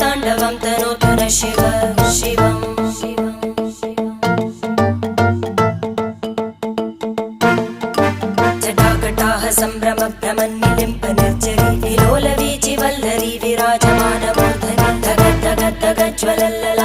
ताण्डवं तनोतु न शिव शिवम् जटाकटाः सम्भ्रमभ्रमन्निलिम्प निर्जरी विलोलवीचि वल्लरी विराजमानमूर्धनि धगद्धगद्धगज्ज्वलल्लला